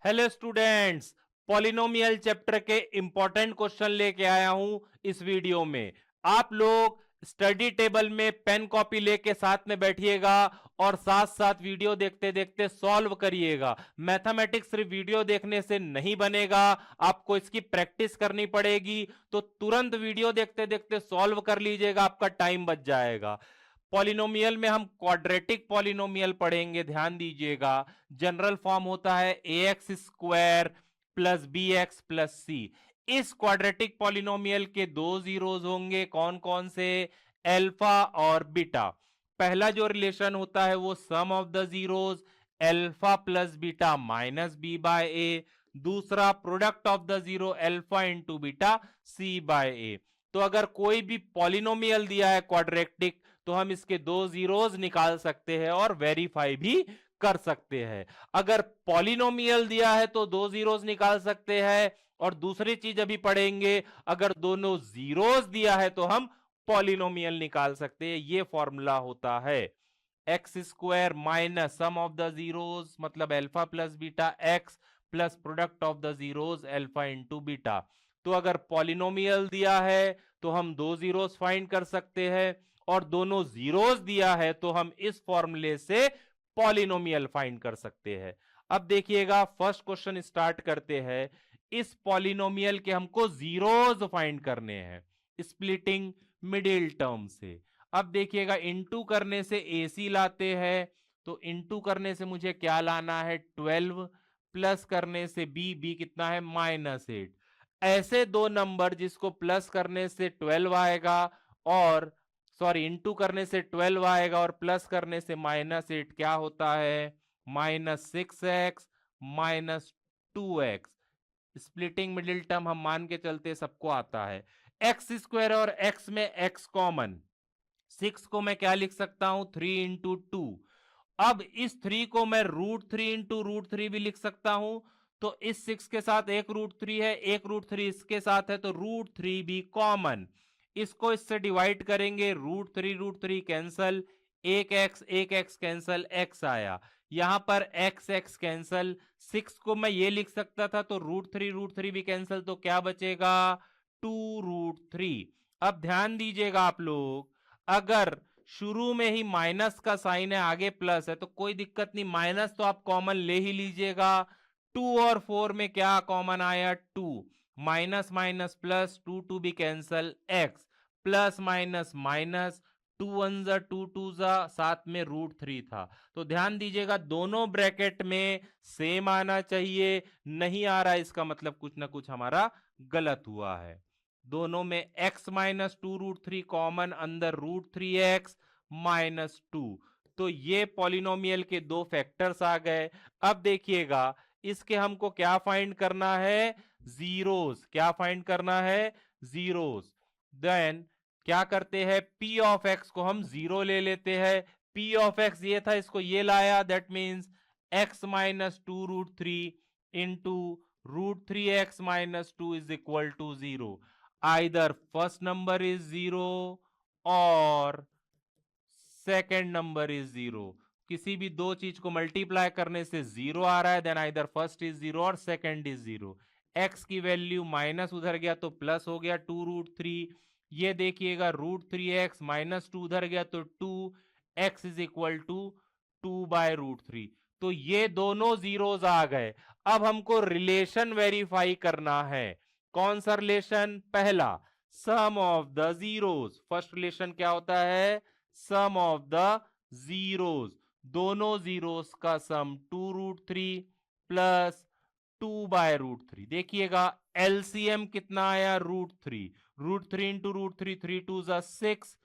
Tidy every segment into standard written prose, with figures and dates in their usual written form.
Hello students, polynomial chapter के important question लेके आया हूं इस वीडियो में। आप लोग स्टडी टेबल में पेन कॉपी लेके साथ में बैठिएगा और साथ साथ वीडियो देखते देखते सॉल्व करिएगा। मैथमेटिक्स सिर्फ वीडियो देखने से नहीं बनेगा, आपको इसकी प्रैक्टिस करनी पड़ेगी। तो तुरंत वीडियो देखते देखते सॉल्व कर लीजिएगा, आपका टाइम बच जाएगा। पॉलिनोमियल में हम क्वाड्रेटिक पॉलिनोमियल पढ़ेंगे, ध्यान दीजिएगा। जनरल फॉर्म होता है a x square plus b x plus c. इस क्वाड्रेटिक पॉलिनोमियल के दो जीरोज होंगे, कौन कौन से? एल्फा और बीटा। पहला जो रिलेशन होता है वो sum of the zeros, alpha plus beta minus b by a. दूसरा product of the zero, alpha into beta c by a. तो अगर कोई भी पॉलिनोमियल दिया है क्वाड्रेटिक, तो हम इसके दो जीरोज निकाल सकते हैं और वेरीफाई भी कर सकते हैं। अगर पॉलिनोमियल दिया है तो दो जीरोज निकाल सकते हैं। और दूसरी चीज अभी पढ़ेंगे, अगर दोनों जीरोज दिया है तो हम पॉलिनोमियल निकाल सकते हैं। ये फॉर्मूला होता है x square minus sum of the zeros, मतलब alpha plus beta x plus product of the zeros alpha into beta. तो अगर पॉलिनोमियल दिया है तो हम दो जीरोज फाइंड कर सकते हैं, और दोनों जीरोज दिया है तो हम इस फॉर्मूले से पॉलिनोमियल फाइंड कर सकते हैं। अब देखिएगा, फर्स्ट क्वेश्चन स्टार्ट करते हैं। इस पॉलिनोमियल के हमको जीरोज फाइंड करने हैं स्प्लिटिंग मिडिल टर्म से। अब देखिएगा, इनटू करने से एसी लाते हैं, तो इनटू करने से मुझे क्या लाना है? 12। प्लस करने से बी, बी कितना है? -8। ऐसे दो नंबर जिसको प्लस करने से 12 आएगा, और सॉरी इंटू करने से 12 आएगा और प्लस करने से -8, क्या होता है? -6x -2x। Splitting middle term हम मान के चलते सबको आता है। एक्स स्क्वायर और एक्स में एक्स कॉमन, 6 को मैं क्या लिख सकता हूं? 3 × 2। अब इस 3 को मैं √3 × √3 भी लिख सकता हूं। तो इस 6 के साथ एक √3 है, एक √3 इसके साथ है, तो √3 भी कॉमन। इसको इससे डिवाइड करेंगे, √3 कैंसल, एक एक्स कैंसल, एक्स आया। यहां पर एक्स एक्स कैंसल। 6 को मैं ये लिख सकता था, तो √3 भी कैंसल, तो क्या बचेगा? 2√3। अब ध्यान दीजिएगा आप लोग, अगर शुरू में ही माइनस का साइन है, आगे प्लस है, तो कोई दिक्कत नहीं, माइनस तो आप कॉमन ले ही लीजिएगा। 2 और 4 में क्या कॉमन आया? 2। माइनस माइनस प्लस, 2 2 भी cancel, x plus minus minus, 2 1 जा 2 2 जा, साथ में √3 था। तो ध्यान दीजिएगा, दोनों ब्रैकेट में सेम आना चाहिए। नहीं आ रहा, इसका मतलब कुछ ना कुछ हमारा गलत हुआ है। दोनों में x -2√3 कॉमन, अंदर √3x -2। तो ये पॉलिनोमियल के दो फैक्टर्स आ गए। अब देखिएगा, इसके हमको क्या फाइंड करना है? जीरोस। क्या फाइंड करना है? जीरोस। देन क्या करते हैं? p ऑफ x को हम जीरो ले लेते हैं। p ऑफ x ये था, इसको ये लाया, that means x -2√3 into √3x -2 is equal to 0। Either first number is 0 और सेकेंड नंबर इज 0। किसी भी दो चीज को मल्टीप्लाई करने से 0 आ रहा है, देन आइदर फर्स्ट इज 0 और सेकेंड इज 0। एक्स की वैल्यू माइनस उधर गया तो प्लस हो गया 2√3। ये देखिएगा, √3x -2 उधर गया तो 2x इज इक्वल टू 2/√3। तो ये दोनों जीरोज आ गए। अब हमको रिलेशन वेरीफाई करना है। कौन सा रिलेशन? पहला, sum of the zeros. First relation क्या होता है? Sum of the zeros. दोनों जीरोज का सम 2√3 प्लस 2/√3। देखिएगा, एलसीएम कितना आया? √3। √3 इंटू √3, 3 2 6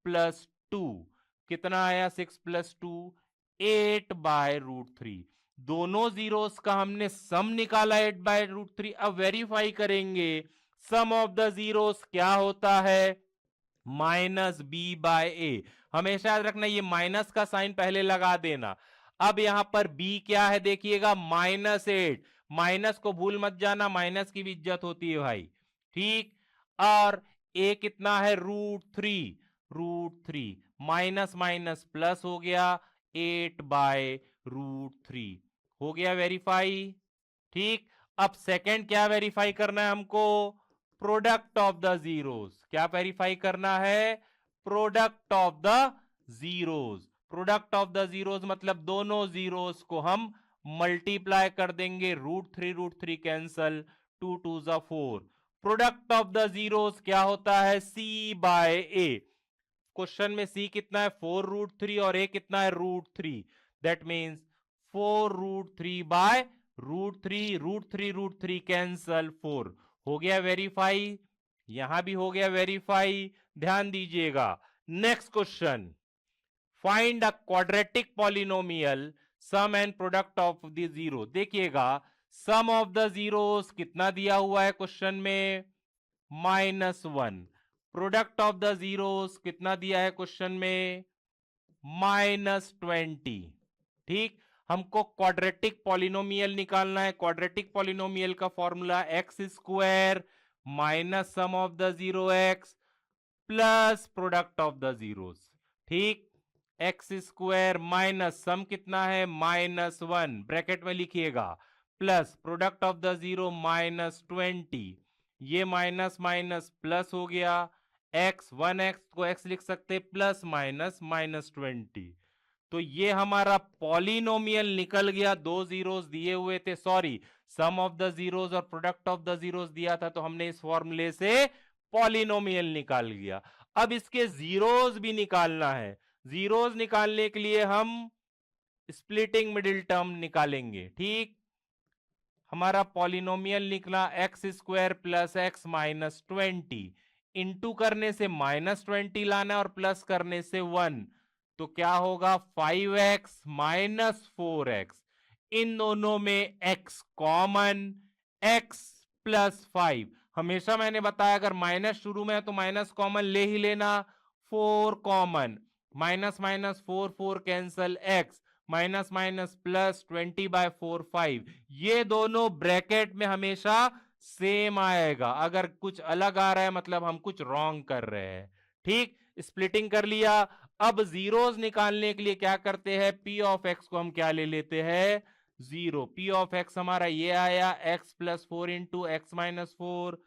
प्लस 2 कितना आया? 6 प्लस 2 8/√3। दोनों जीरोस का हमने सम निकाला 8/√3। अब वेरीफाई करेंगे, सम ऑफ द जीरोस क्या होता है? -b/a। हमेशा याद रखना, ये माइनस का साइन पहले लगा देना। अब यहां पर b क्या है? देखिएगा, -8। माइनस को भूल मत जाना, माइनस की भी इज्जत होती है भाई, ठीक। और a कितना है? √3। माइनस माइनस प्लस हो गया, 8/√3। हो गया वेरीफाई। ठीक, अब सेकंड क्या वेरीफाई करना है हमको? Product of the zeros. क्या वेरीफाई करना है? Product of the zeros. Product of the zeros मतलब दोनों जीरोस को हम मल्टीप्लाई कर देंगे, root three cancel, 2 2 4। Product of the zeros क्या होता है? सी बाय ए। क्वेश्चन में सी कितना है? 4 √3 और ए कितना है? √3। That means 4 √3 by √3 cancel 4। हो गया वेरीफाई, यहां भी हो गया वेरीफाई। ध्यान दीजिएगा, next question, find a quadratic polynomial sum and product of the zero. देखिएगा, सम ऑफ द जीरोस कितना दिया हुआ है क्वेश्चन में? -1। प्रोडक्ट ऑफ द जीरोस कितना दिया है क्वेश्चन में? -20। ठीक, हमको क्वाड्रेटिक पॉलिनोमियल निकालना है। क्वाड्रेटिक पॉलिनोमियल का formula x² minus sum of the zero x plus product of the zeros. ठीक, x² माइनस सम कितना है? -1, ब्रैकेट में लिखिएगा, plus product of the zero -20। ये माइनस माइनस प्लस हो गया, x 1x को x लिख सकते प्लस माइनस -20। तो ये हमारा पॉलिनोमियल निकल गया। दो जीरोस दिए हुए थे, sorry, sum of the zeros और प्रोडक्ट ऑफ द जीरोस दिया था, तो हमने इस फॉर्मूले से पॉलिनोमियल निकाल लिया। अब इसके जीरोस भी निकालना है। जीरोस निकालने के लिए हम स्प्लिटिंग मिडिल टर्म निकालेंगे। ठीक, हमारा पॉलिनोमियल निकला x² प्लस x -20। इंटू करने से -20 लाना और प्लस करने से 1, तो क्या होगा? 5x minus 4x। इन दोनों में x कॉमन, x प्लस 5। हमेशा मैंने बताया अगर माइनस शुरू में है तो माइनस कॉमन ले ही लेना। 4 common, minus minus 4 cancel, x minus minus plus 20/4 5। ये दोनों ब्रैकेट में हमेशा सेम आएगा। अगर कुछ अलग आ रहा है मतलब हम कुछ रॉन्ग कर रहे हैं। ठीक, स्प्लिटिंग कर लिया। अब जीरोस निकालने के लिए क्या करते हैं? p ऑफ x को हम क्या ले लेते हैं? 0। p ऑफ x हमारा ये आया x plus 4 into x minus 4।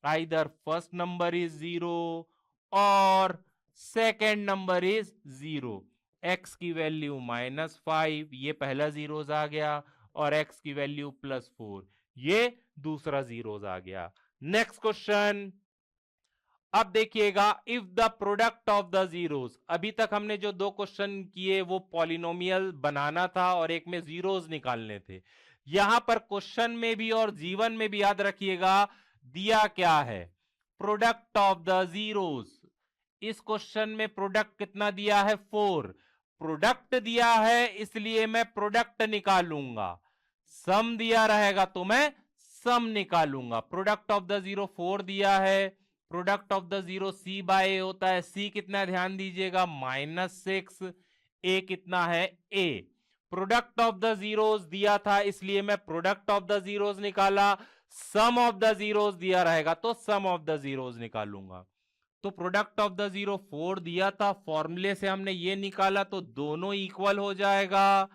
Either first number is 0 और सेकेंड नंबर इज 0। x की वैल्यू -5, ये पहला जीरोस आ गया, और x की वैल्यू +4, ये दूसरा जीरोस आ गया। नेक्स्ट क्वेश्चन, अब देखिएगा, if the product of the zeros. अभी तक हमने जो दो क्वेश्चन किए वो पॉलिनोमियल बनाना था और एक में जीरोस निकालने थे। यहां पर क्वेश्चन में भी और जीवन में भी याद रखिएगा, दिया क्या है? Product of the zeros. इस क्वेश्चन में प्रोडक्ट कितना दिया है? 4। प्रोडक्ट दिया है इसलिए मैं प्रोडक्ट निकालूंगा, सम दिया रहेगा तो मैं सम निकालूंगा। प्रोडक्ट ऑफ द जीरो 4 दिया है, product of the zero c by a होता है। c कितना है ध्यान दीजिएगा? -6। a कितना है? a। Product of the zeros दिया था इसलिए मैं प्रोडक्ट ऑफ द जीरोस निकाला। सम ऑफ द जीरोस दिया रहेगा तो सम ऑफ द जीरोस निकालूंगा। तो प्रोडक्ट ऑफ द जीरो 4 दिया था, फॉर्मूले से हमने ये निकाला, तो दोनों इक्वल हो जाएगा।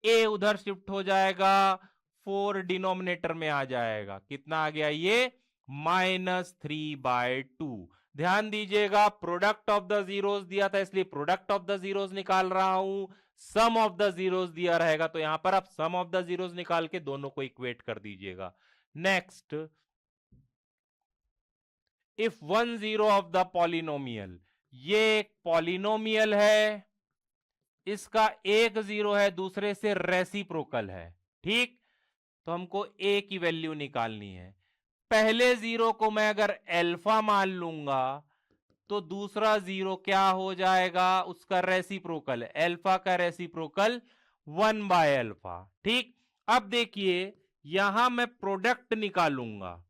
a उधर शिफ्ट हो जाएगा, 4 डिनोमिनेटर में आ जाएगा। कितना आ गया ये? -3/2। ध्यान दीजिएगा, प्रोडक्ट ऑफ द जीरोस दिया था इसलिए प्रोडक्ट ऑफ द जीरोस निकाल रहा हूं। सम ऑफ द जीरोस दिया रहेगा तो यहां पर आप सम ऑफ द जीरोस निकाल के दोनों को इक्वेट कर दीजिएगा। Next, if 1 0 of the polynomial, ये एक पॉलिनोमियल है, इसका एक जीरो है, दूसरे से रेसिप्रोकल है। ठीक, तो हमको a की वैल्यू निकालनी है। पहले जीरो को मैं अगर अल्फा मान लूंगा तो दूसरा जीरो क्या हो जाएगा? उसका रेसिप्रोकल है, अल्फा का रेसिप्रोकल 1/अल्फा। ठीक, अब देखिए यहां मैं प्रोडक्ट निकालूंगा।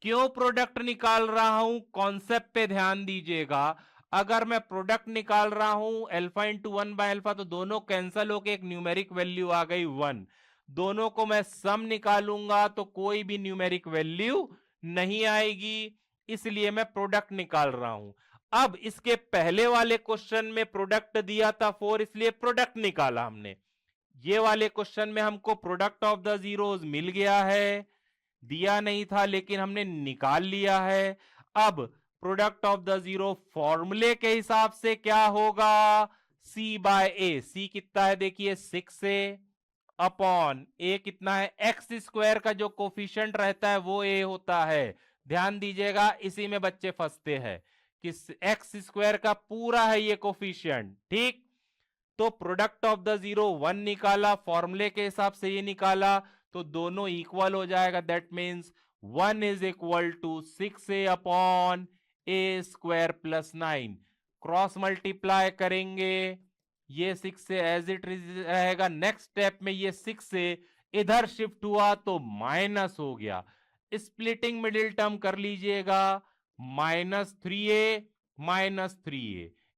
क्यों प्रोडक्ट निकाल रहा हूं? कॉन्सेप्ट पे ध्यान दीजिएगा। अगर मैं प्रोडक्ट निकाल रहा हूं अल्फा इंटू 1/अल्फा तो दोनों कैंसल होके एक न्यूमेरिक वैल्यू आ गई 1। दोनों को मैं सम निकालूंगा तो कोई भी न्यूमेरिक वैल्यू नहीं आएगी, इसलिए मैं प्रोडक्ट निकाल रहा हूं। अब इसके पहले वाले क्वेश्चन में प्रोडक्ट दिया था 4, इसलिए प्रोडक्ट निकाला हमने। ये वाले क्वेश्चन में हमको प्रोडक्ट ऑफ द जीरोस मिल गया है, दिया नहीं था लेकिन हमने निकाल लिया है। अब प्रोडक्ट ऑफ द जीरो फॉर्मूले के हिसाब से क्या होगा, सी बाय ए। सी कितना है देखिए 6 ए अपॉन ए कितना है, एक्स स्क्वायर का जो कोफिशिएंट रहता है वो ए होता है। ध्यान दीजिएगा इसी में बच्चे फंसते हैं कि एक्स स्क्वायर का पूरा है ये कोफिशिएंट, ठीक। तो प्रोडक्ट ऑफ द जीरो 1 निकाला, फॉर्मूले के हिसाब से ये निकाला, तो दोनों इक्वल हो जाएगा। That means 1 is equal to 6 a upon a square plus 9। Cross multiply करेंगे, ये 6 से एज इट रहेगा। नेक्स्ट स्टेप में ये 6 से इधर शिफ्ट हुआ तो माइनस हो गया। स्प्लिटिंग मिडिल टर्म कर लीजिएगा, -3a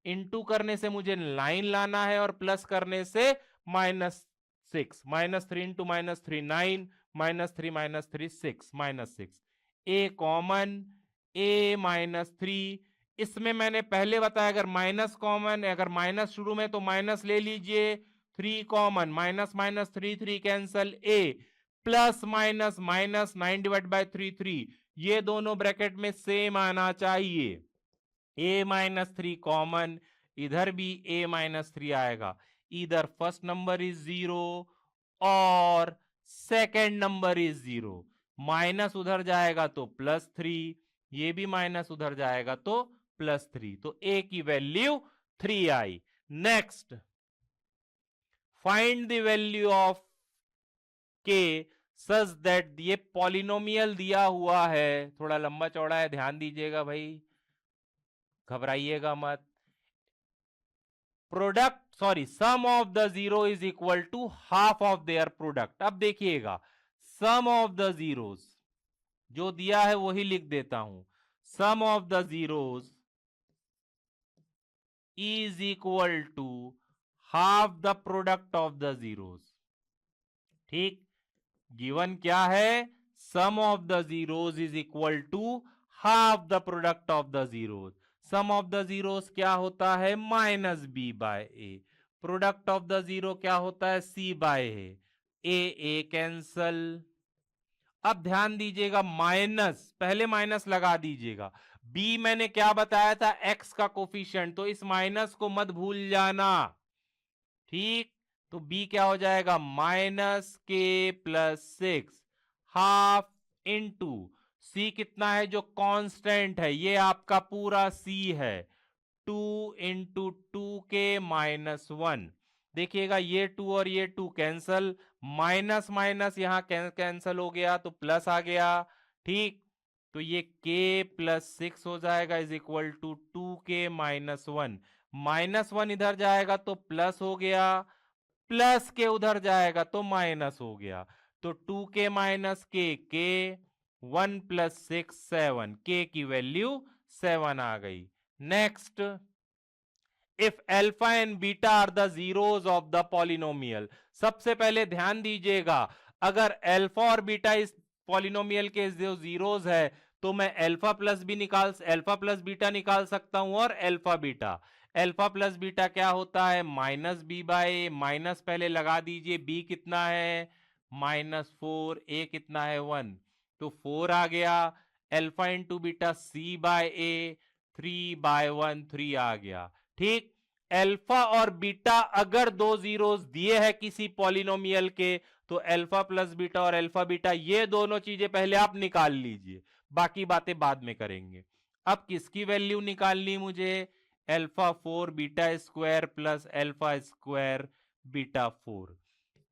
इंटू करने से मुझे लाइन लाना है और प्लस करने से -6, -3 इंटू -3 9, -3 6, -6। A common, a -3। इसमें मैंने पहले बताया अगर माइनस कॉमन, अगर माइनस शुरू में तो माइनस ले लीजिए, 3 common, -3 cancel, a plus minus minus 9/3 ये दोनों ब्रैकेट में सेम आना चाहिए। a-3 कॉमन, इधर भी a-3 आएगा। इधर फर्स्ट नंबर इज 0 और सेकेंड नंबर इज 0। माइनस उधर जाएगा तो +3, ये भी माइनस उधर जाएगा तो +3, तो a की value 3 I. Next, find the value of k such that, ये पॉलिनोमियल दिया हुआ है, थोड़ा लंबा चौड़ा है, ध्यान दीजिएगा भाई, घबराइएगा मत। Product sorry sum of the zero is equal to half of their product. अब देखिएगा सम ऑफ द जीरोस जो दिया है वही लिख देता हूं, sum of the zeros is equal to half the product of the zeros. ठीक, गिवन क्या है, sum of the zeros is equal to half the product of the zeros. Sum of the zeros क्या होता है, -b/a। Product of the zero क्या होता है, c/a। a cancel. अब ध्यान दीजिएगा, माइनस, पहले माइनस लगा दीजिएगा। b मैंने क्या बताया था, x का कोफिशिएंट, तो इस माइनस को मत भूल जाना, ठीक। तो b क्या हो जाएगा, -k + 6 हाफ इंटू c कितना है जो कांस्टेंट है, ये आपका पूरा c है, 2 इंटू 2k - 1। देखिएगा ये 2 और ये 2 कैंसल, माइनस माइनस यहां कैंसल हो गया तो प्लस आ गया, ठीक। तो ये k + 6 हो जाएगा इज इक्वल टू 2k - 1। -1 इधर जाएगा तो प्लस हो गया, प्लस के उधर जाएगा तो माइनस हो गया, तो 2k - k 1 + 6 7, k की वैल्यू 7 आ गई। Next, if alpha and beta are the zeros of the polynomial. सबसे पहले ध्यान दीजिएगा, अगर अल्फा और बीटा इस पॉलिनोमियल के जो जीरोस है तो मैं अल्फा प्लस बीटा निकाल सकता हूं, और alpha beta. Alpha plus beta क्या होता है, -b/a, माइनस पहले लगा दीजिए, b कितना है -4, a कितना है 1, तो 4 आ गया। अल्फा इंटू बीटा c/a, 3/1 3 आ गया, ठीक। अल्फा और बीटा अगर दो जीरोस दिए हैं किसी पॉलिनोमियल के, तो अल्फा प्लस बीटा और अल्फा बीटा ये दोनों चीजें पहले आप निकाल लीजिए, बाकी बातें बाद में करेंगे। अब किसकी वैल्यू निकालनी मुझे, alpha 4 beta square plus alpha square beta 4।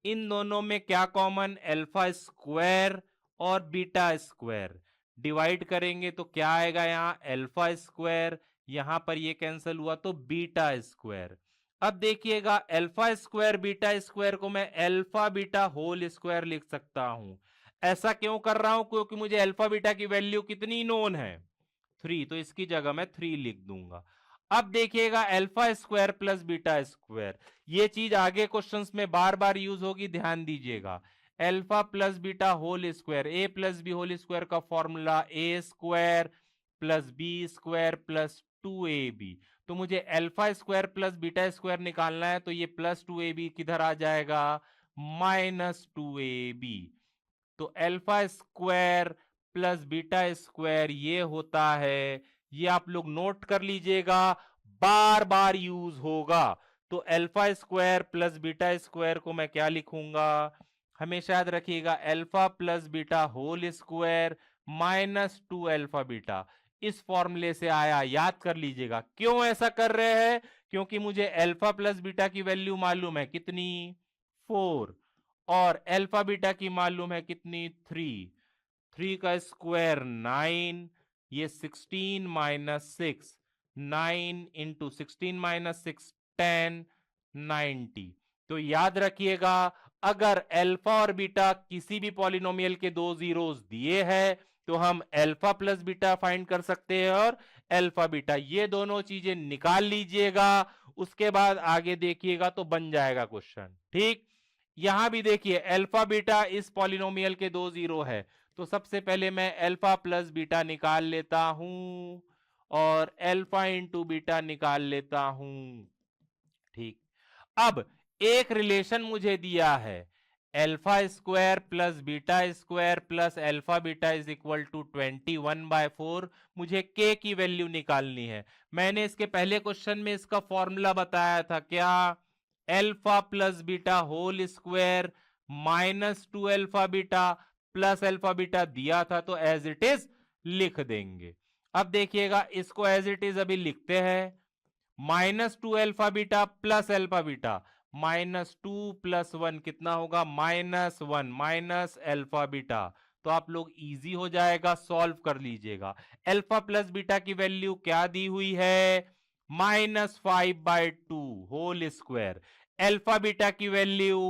इन दोनों में क्या कॉमन, अल्फा स्क्वायर और बीटा स्क्वायर। डिवाइड करेंगे तो क्या आएगा, यहां अल्फा स्क्वायर, यहां पर ये कैंसिल हुआ तो बीटा स्क्वायर। अब देखिएगा अल्फा स्क्वायर बीटा स्क्वायर को मैं अल्फा बीटा होल स्क्वायर लिख सकता हूं। ऐसा क्यों कर रहा हूं, क्योंकि मुझे अल्फा बीटा की वैल्यू कितनी नोन है, 3, तो इसकी जगह मैं 3 लिख दूंगा। अब देखिएगा alpha square plus beta square, ये चीज आगे क्वेश्चंस में बार बार यूज होगी, ध्यान दीजिएगा। Alpha plus beta whole square, a plus b whole square का formula a square plus b square plus 2ab। तो मुझे alpha square plus beta square निकालना है, तो ये प्लस 2ab किधर आ जाएगा, माइनस 2ab। तो alpha square plus beta square ये होता है, ये आप लोग नोट कर लीजिएगा, बार बार यूज होगा। तो alpha square plus beta square को मैं क्या लिखूंगा, हमेशा याद रखिएगा, alpha plus beta whole square minus 2 alpha beta. इस फॉर्मूले से आया, याद कर लीजिएगा। क्यों ऐसा कर रहे हैं, क्योंकि मुझे अल्फा प्लस बीटा की वैल्यू मालूम है कितनी, 4, और अल्फा बीटा की मालूम है कितनी, 3। 3 का स्क्वायर 9, ये 16 माइनस 6, 9 इंटू 16 माइनस 6 10, 90। तो याद रखिएगा, अगर अल्फा और बीटा किसी भी पॉलिनोमियल के दो जीरोस दिए हैं तो हम अल्फा प्लस बीटा फाइंड कर सकते हैं, और अल्फा बीटा ये दोनों चीजें निकाल लीजिएगा। उसके बाद आगे देखिएगा तो बन जाएगा क्वेश्चन। ठीक, यहां भी देखिए अल्फा बीटा इस पॉलिनोमियल के दो जीरो है, तो सबसे पहले मैं अल्फा प्लस बीटा निकाल लेता हूं और अल्फा इंटू बीटा निकाल लेता हूं। ठीक, अब एक रिलेशन मुझे दिया है, alpha square plus beta square plus alpha beta is equal to 21/4। मुझे के की वैल्यू निकालनी है। मैंने इसके पहले क्वेश्चन में इसका फॉर्मूला बताया था, क्या, alpha plus beta whole square minus 2 alpha beta plus alpha beta दिया था, तो एज इट इज लिख देंगे। अब देखिएगा, इसको एज इट इज अभी लिखते हैं, minus 2 alpha beta plus alpha beta, minus 2 plus 1 कितना होगा, -1 माइनस अल्फा बीटा। तो आप लोग इजी हो जाएगा, सॉल्व कर लीजिएगा। अल्फा प्लस बीटा की वैल्यू क्या दी हुई है, -5/2 होल स्क्वायर। अल्फा बीटा की value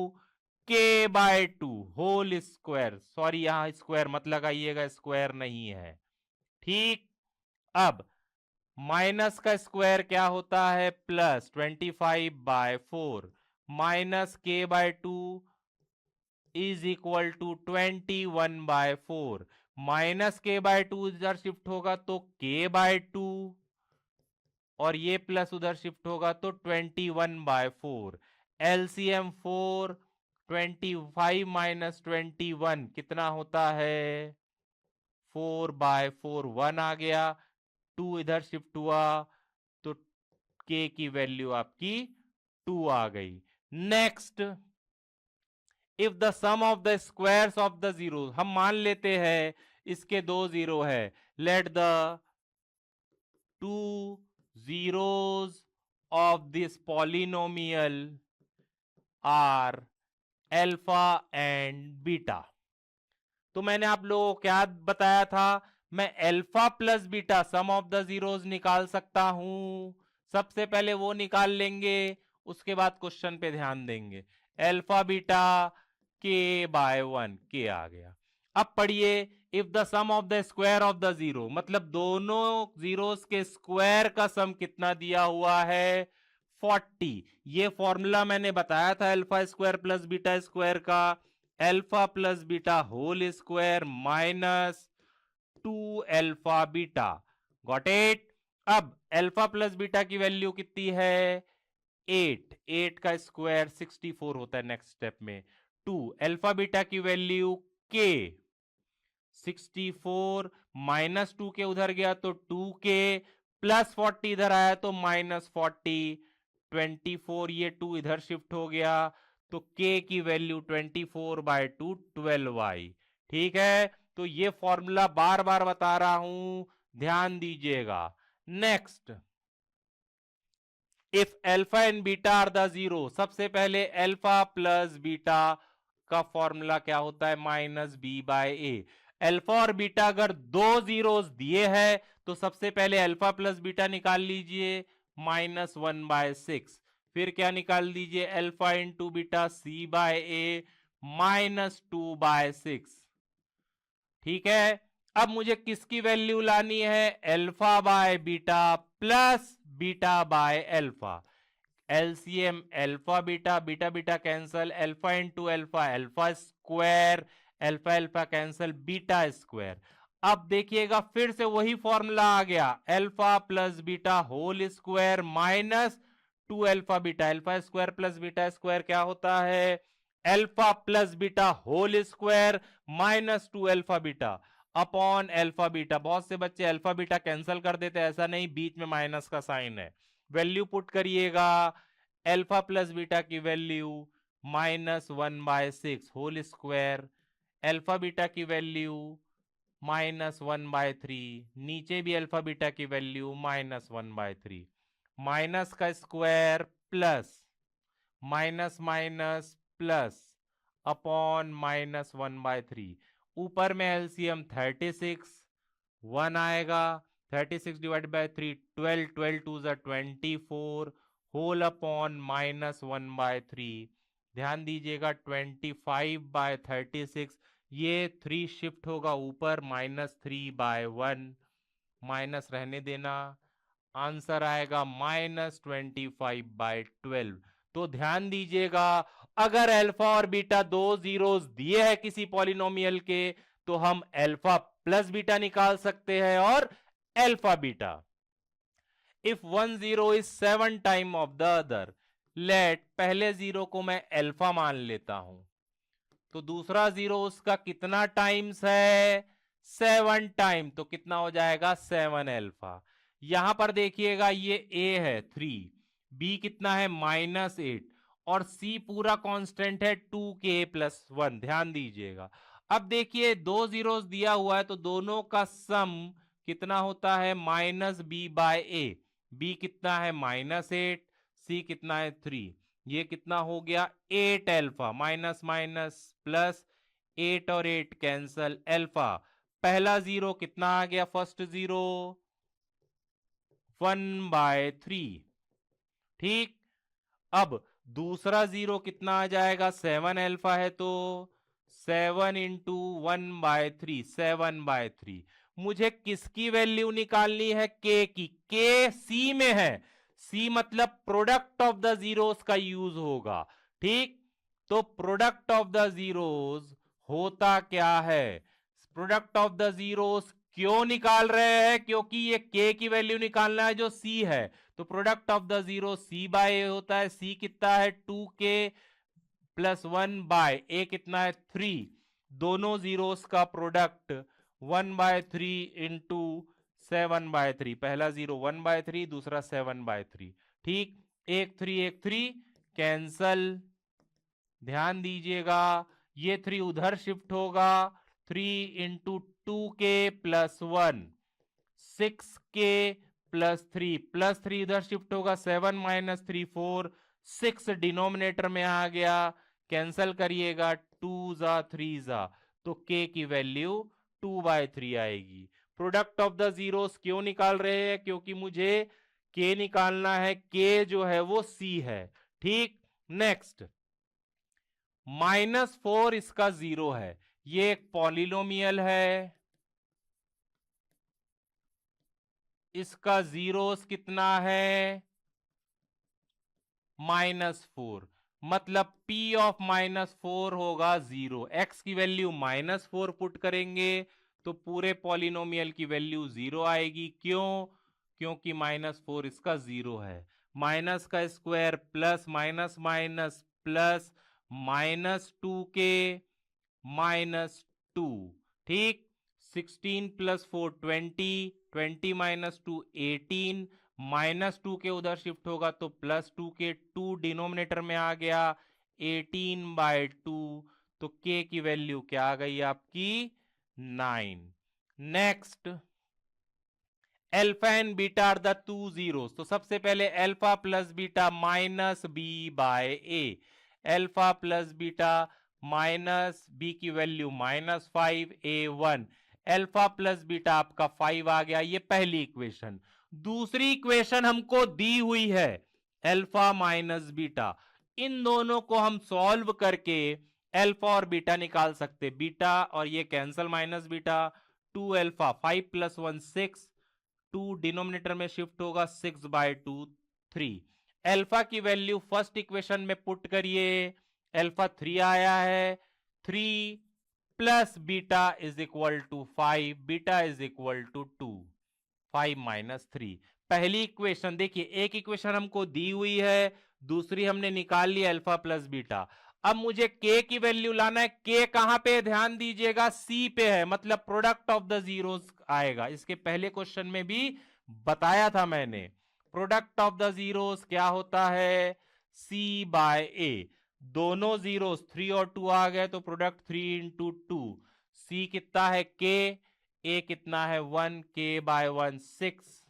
k/2 whole square. Sorry, यहां स्क्वायर मत लगाइएगा, स्क्वायर नहीं है। ठीक, अब माइनस का स्क्वायर क्या होता है, plus 25/4 minus k/2 is equal to 21/4। Minus k/2 इधर शिफ्ट होगा तो k/2, और ये प्लस उधर शिफ्ट होगा तो 21/4। एलसीएम 4, 25 माइनस 21 कितना होता है, 4/4, 1 आ गया, 2 इधर शिफ्ट हुआ तो k की वैल्यू आपकी 2 आ गई। Next, if the sum of the squares of the zero, हम मान लेते हैं इसके दो जीरो है, let the two zeros of this polynomial are alpha and beta. तो मैंने आप लोगों को क्या बताया था, मैं alpha plus beta sum of the zeros निकाल सकता हूं। सबसे पहले वो निकाल लेंगे, उसके बाद क्वेश्चन पे ध्यान देंगे। अल्फा बीटा k/1, k आ गया। अब पढ़िए, if the sum of the square of the zero, मतलब दोनों जीरोस के स्क्वायर का सम कितना दिया हुआ है, 40। ये फॉर्मूला मैंने बताया था alpha square plus beta square का, alpha plus beta whole square minus 2 alpha beta. Got it. अब अल्फा प्लस बीटा की वैल्यू कितनी है, 8। 8 का स्क्वायर 64 होता है नेक्स्ट स्टेप में। 2 अल्फा बीटा की वैल्यू k, 64 माइनस 2 के उधर गया तो 2k, प्लस 40 इधर आया तो -40, 24, ये 2 इधर शिफ्ट हो गया तो k की वैल्यू 24/2 12y। ठीक है, तो ये फॉर्मूला बार बार बता रहा हूं, ध्यान दीजिएगा। Next, if alpha and beta are the zero, सबसे पहले अल्फा प्लस बीटा का फॉर्मूला क्या होता है, -b/a। अल्फा और बीटा अगर दो जीरोस दिए हैं तो सबसे पहले अल्फा प्लस बीटा निकाल लीजिए, -1/6। फिर क्या निकाल दीजिए, अल्फा इंटू बीटा c/a -2/6। ठीक है, अब मुझे किसकी वैल्यू लानी है, alpha by beta plus beta by alpha. LCM alpha beta, beta beta cancel, alpha into alpha alpha square, alpha alpha cancel, beta square. अब देखिएगा फिर से वही फॉर्मूला आ गया, alpha plus beta whole square minus 2 alpha beta. Alpha square plus beta square क्या होता है, alpha plus beta whole square minus 2 alpha beta upon alpha beta. बहुत से बच्चे अल्फा बीटा कैंसिल कर देते हैं, ऐसा नहीं, बीच में माइनस का साइन है। वैल्यू पुट करिएगा, अल्फा प्लस बीटा की value -1/6 whole square, alpha beta की वैल्यू -1/3, नीचे भी अल्फा बीटा की वैल्यू -1/3, माइनस का square plus minus minus plus upon -1/3, ऊपर में एलसीएम 36, 1 आएगा, 36 डिवाइड बाय 3 12, 12 2 ज़ा 24 होल अपॉन -1/3। ध्यान दीजिएगा 25/36, ये 3 शिफ्ट होगा ऊपर, -3/1, माइनस रहने देना, आंसर आएगा -25/12। तो ध्यान दीजिएगा, अगर अल्फा और बीटा दो जीरोस दिए हैं किसी पॉलिनोमियल के, तो हम अल्फा प्लस बीटा निकाल सकते हैं और alpha beta. If one zero is 7 time of the other, let पहले जीरो को मैं अल्फा मान लेता हूं, तो दूसरा जीरो उसका कितना टाइम्स है, 7 टाइम, तो कितना हो जाएगा 7 अल्फा। यहां पर देखिएगा ये a है 3, b कितना है -8 और c पूरा कांस्टेंट है 2k+1। ध्यान दीजिएगा, अब देखिए दो जीरोस दिया हुआ है तो दोनों का सम कितना होता है -b/a। b कितना है -8, c कितना है 3, ये कितना हो गया 8 अल्फा, माइनस माइनस प्लस, 8 और 8 कैंसल, अल्फा पहला जीरो कितना आ गया, फर्स्ट जीरो 1/3। ठीक, अब दूसरा जीरो कितना आ जाएगा, 7 अल्फा है तो 7 इंटू 1/3, 7/3। मुझे किसकी वैल्यू निकालनी है, के की, के सी में है, सी मतलब प्रोडक्ट ऑफ द जीरोस का यूज होगा। ठीक, तो प्रोडक्ट ऑफ द जीरोस होता क्या है, प्रोडक्ट ऑफ द जीरोस क्यों निकाल रहे हैं, क्योंकि ये के की वैल्यू निकालना है जो सी है, तो product of the zero c/a होता है। c कितना है 2k+1/a कितना है 3, दोनों जीरोस का प्रोडक्ट 1/3 इंटू 7/3, पहला जीरो 1/3, दूसरा 7/3। ठीक, 1 3 1 3 कैंसल। ध्यान दीजिएगा ये 3 उधर शिफ्ट होगा, 3 इंटू 2k+1, 6k+3, +3 इधर शिफ्ट होगा, 7 - 3 4, 6 डिनोमिनेटर में आ गया, कैंसल करिएगा, 2 ज़ा 3 ज़ा, तो k की वैल्यू 2/3 आएगी। प्रोडक्ट ऑफ द जीरोस क्यों निकाल रहे हैं, क्योंकि मुझे k निकालना है, k जो है वो c है। ठीक, नेक्स्ट -4 इसका जीरो है, ये एक पॉलिनोमियल है, इसका जीरोस कितना है -4, मतलब p ऑफ -4 होगा 0। x की वैल्यू -4 पुट करेंगे तो पूरे पॉलिनोमियल की वैल्यू 0 आएगी। क्यों, क्योंकि -4 इसका 0 है। माइनस का square plus minus minus plus -2k -2। ठीक, 16 + 4 20, 20 - 2 18, -2 के उधर शिफ्ट होगा तो +2 के, 2 डिनोमिनेटर में आ गया, 18/2, तो k की वैल्यू क्या आ गई आपकी 9। Next, alpha and beta are the two zeros, तो सबसे पहले alpha plus beta -b/a, alpha plus beta minus b की value -5a1, alpha plus beta आपका 5 आ गया। ये पहली इक्वेशन। दूसरी इक्वेशन हमको दी हुई है अल्फा माइनस बीटा, इन दोनों को हम सॉल्व करके अल्फा और बीटा निकाल सकते। बीटा और ये कैंसल, माइनस बीटा, 2 अल्फा, 5 + 1 6, 2 डिनोमिनेटर में शिफ्ट होगा, 6/2 3। अल्फा की वैल्यू फर्स्ट इक्वेशन में पुट करिए, अल्फा 3 आया है, 3 plus beta is equal to 5, beta is equal to 2, 5 - 3। पहली इक्वेशन देखिए, एक इक्वेशन हमको दी हुई है, दूसरी हमने निकाल ली अल्फा प्लस बीटा। अब मुझे k की वैल्यू लाना है। k कहां पे, ध्यान दीजिएगा c पे है, मतलब प्रोडक्ट ऑफ द जीरोस आएगा। इसके पहले क्वेश्चन में भी बताया था मैंने, प्रोडक्ट ऑफ द जीरोस क्या होता है, c बाय a। दोनों जीरोस 3 और 2 आ गए तो प्रोडक्ट 3 इंटू 2। c कितना है k, a कितना है 1, k बाय 1 6,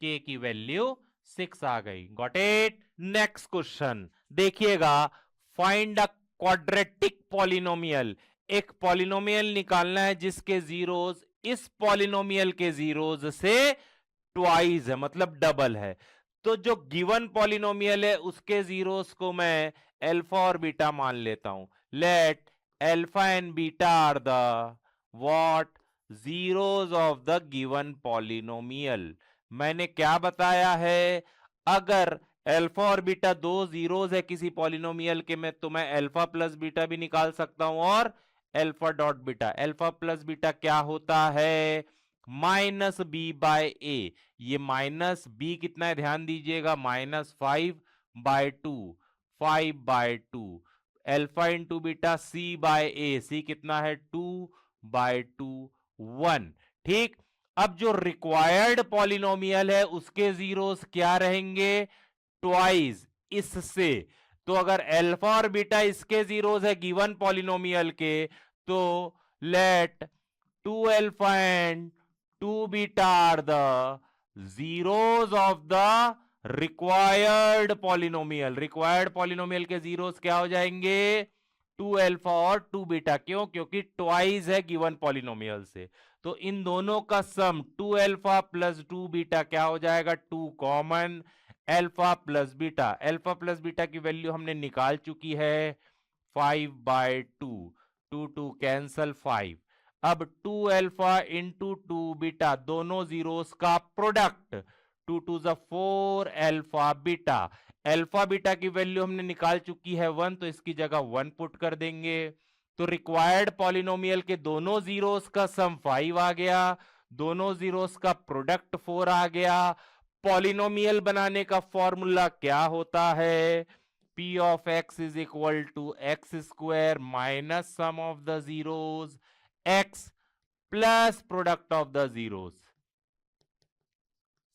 k की वैल्यू 6 आ गई। Got it. नेक्स्ट क्वेश्चन देखिएगा, फाइंड अ क्वाड्रेटिक पॉलिनोमियल। एक पॉलिनोमियल निकालना है जिसके जीरोस इस पॉलिनोमियल के जीरोस से ट्वाइस है, मतलब डबल है। तो जो गिवन पॉलिनोमियल है उसके जीरोस को मैं अल्फा और बीटा मान लेता हूं। Let alpha and beta are the what, zeros of the given polynomial. मैंने क्या बताया है, अगर अल्फा और बीटा दो जीरोस है किसी पॉलिनोमियल के में, तो मैं अल्फा प्लस बीटा भी निकाल सकता हूं, और alpha dot beta, alpha plus beta क्या होता है, माइनस बी बाय ए। ये माइनस बी कितना है, ध्यान दीजिएगा, -5/2, 5/2। Alpha into beta c by ए, सी कितना है 2/2, 1। ठीक। अब जो रिक्वायर्ड पॉलिनोमियल है उसके जीरोस क्या रहेंगे, ट्वाइस इससे। तो अगर अल्फा और बीटा इसके जीरोस है गिवन पॉलिनोमियल के, तो let 2 alpha and 2 beta are the zeros of the required polynomial. Required polynomial के जीरोस क्या हो जाएंगे, 2 अल्फा और 2 बीटा। क्यों, क्योंकि ट्वाइस है गिवन पॉलिनोमियल से। तो इन दोनों का सम 2 अल्फा प्लस 2 बीटा क्या हो जाएगा, 2 common, alpha plus beta. Alpha plus beta की वैल्यू हमने निकाल चुकी है 5/2, 2 2 कैंसल 5। अब 2 अल्फा इंटू 2 बीटा, दोनों जीरोस का product, 2 2 4 alpha beta. Alpha beta की वैल्यू हमने निकाल चुकी है 1, तो इसकी जगह 1 पुट कर देंगे। तो रिक्वायर्ड पॉलिनोमियल के दोनों जीरोस का सम 5 आ गया, दोनों जीरोस का प्रोडक्ट 4 आ गया। पॉलिनोमियल बनाने का फॉर्मूला क्या होता है, p of x is equal to x square minus sum of the zeros x plus product of the zeros.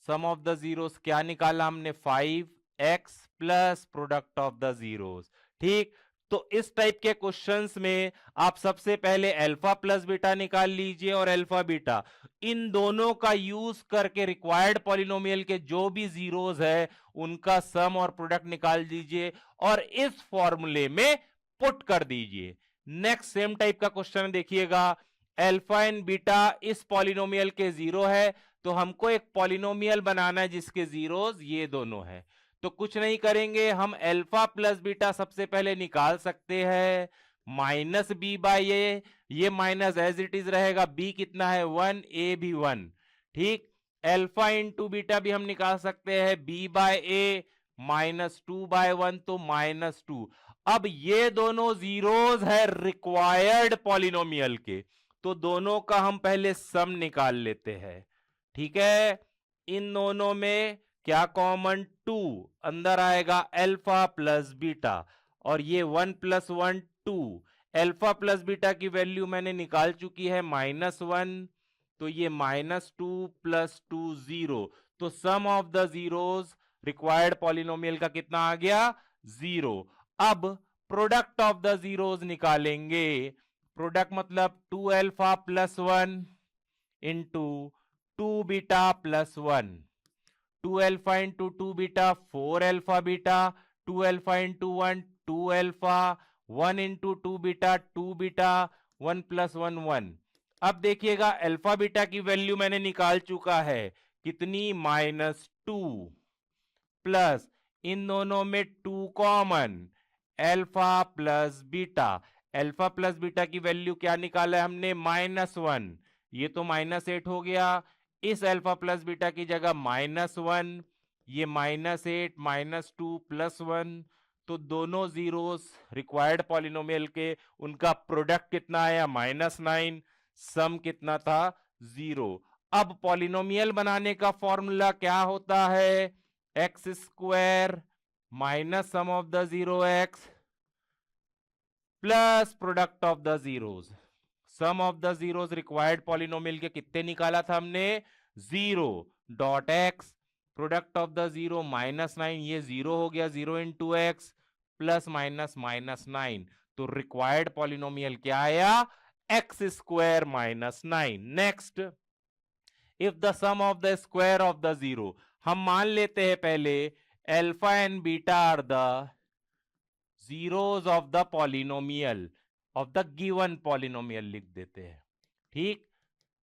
Sum of the zeros क्या निकाला हमने, 5x plus product of the zeros. ठीक। तो इस टाइप के क्वेश्चंस में आप सबसे पहले अल्फा प्लस बीटा निकाल लीजिए और अल्फा बीटा, इन दोनों का यूज करके रिक्वायर्ड पॉलिनोमियल के जो भी जीरोस है उनका सम और प्रोडक्ट निकाल दीजिए और इस फॉर्मूले में पुट कर दीजिए। नेक्स्ट सेम टाइप का क्वेश्चन देखिएगा, अल्फा एंड बीटा इस पॉलिनोमियल के जीरो है, तो हमको एक पॉलिनोमियल बनाना है जिसके जीरोस ये दोनों है। तो कुछ नहीं करेंगे, हम अल्फा प्लस बीटा सबसे पहले निकाल सकते हैं, माइनस बी बाई ए, ये माइनस एज इट इज रहेगा, बी कितना है 1, ए भी 1। ठीक। अल्फा इंटू बीटा भी हम निकाल सकते हैं, बी बाय ए -2/1, तो -2। अब ये दोनों जीरोस है रिक्वायर्ड पॉलिनोमियल के, तो दोनों का हम पहले सम निकाल लेते हैं। ठीक है। इन दोनों में क्या कॉमन, 2 अंदर आएगा, अल्फा प्लस बीटा, और ये 1 + 1 2। अल्फा प्लस बीटा की वैल्यू मैंने निकाल चुकी है -1, तो ये -2 + 2 0। तो sum of the zeros required polynomial का कितना आ गया, 0। अब प्रोडक्ट ऑफ द जीरोस निकालेंगे। प्रोडक्ट मतलब 2 alpha + 1 into 2 beta + 1, 2 alpha into 2 beta 4 alpha beta, 2 alpha into 1 2 alpha, 1 into 2 beta 2 beta, 1 + 1 1। अब देखिएगा अल्फा बीटा की वैल्यू मैंने निकाल चुका है, कितनी, -2 प्लस इन दोनों में 2 common, alpha plus beta. Alpha plus beta की वैल्यू क्या निकाला है हमने, -1, ये तो -8 हो गया। इस अल्फा प्लस बीटा की जगह -1, ये -8 -2 + 1, तो दोनों जीरोस रिक्वायर्ड पॉलिनोमियल के उनका प्रोडक्ट कितना आया, -9, सम कितना था, 0। अब पॉलिनोमियल बनाने का फॉर्मूला क्या होता है, x² minus sum of the zero x plus product of the zeros. Sum of the zeros required polynomial के कितने निकाला था हमने, 0.x, product of the zero -9, ये 0 हो गया, 0 इंटू एक्स प्लस माइनस -9, तो रिक्वायर्ड पॉलिनोमियल क्या आया, x square -9। Next, if the sum of the square of the zero, हम मान लेते हैं पहले alpha and beta are the zeros of the polynomial, of the given polynomial लिख देते हैं। ठीक,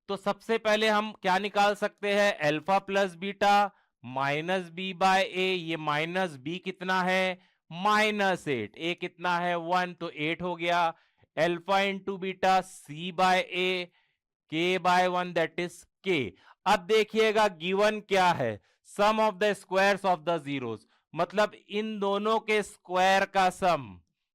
तो सबसे पहले हम क्या निकाल सकते हैं, alpha plus beta minus b by a, ये माइनस बी कितना है, -8, ए कितना है 1, तो 8 हो गया, alpha into beta c by ए के बाय 1 दैट इज के। अब देखिएगा गिवन क्या है, sum of the squares of the zeros, मतलब इन दोनों के स्क्वायर का सम,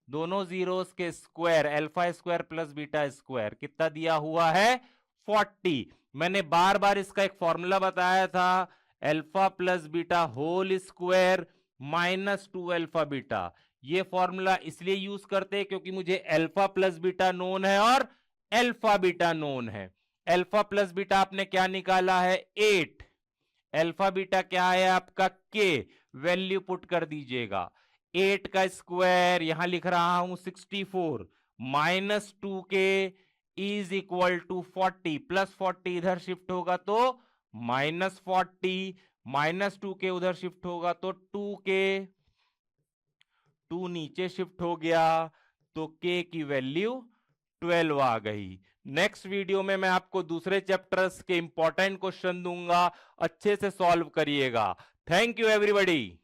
दोनों जीरोस के square, alpha square plus beta square कितना दिया हुआ है, 40। मैंने बार बार इसका एक फॉर्मूला बताया था, alpha plus beta whole square -2 alpha beta. ये फॉर्मूला इसलिए यूज करते हैं क्योंकि मुझे अल्फा प्लस बीटा नोन है और अल्फा बीटा नोन है। अल्फा प्लस बीटा आपने क्या निकाला है, 8, अल्फा बीटा क्या है आपका के, वैल्यू पुट कर दीजिएगा, 8 का स्क्वायर यहां लिख रहा हूं 64, -2 के इज इक्वल टू 40, प्लस 40 इधर शिफ्ट होगा तो -40, -2 के उधर शिफ्ट होगा तो 2 के, 2 नीचे शिफ्ट हो गया तो के की वैल्यू 12 आ गई। नेक्स्ट वीडियो में मैं आपको दूसरे चैप्टर्स के इंपॉर्टेंट क्वेश्चन दूंगा, अच्छे से सॉल्व करिएगा। Thank you everybody.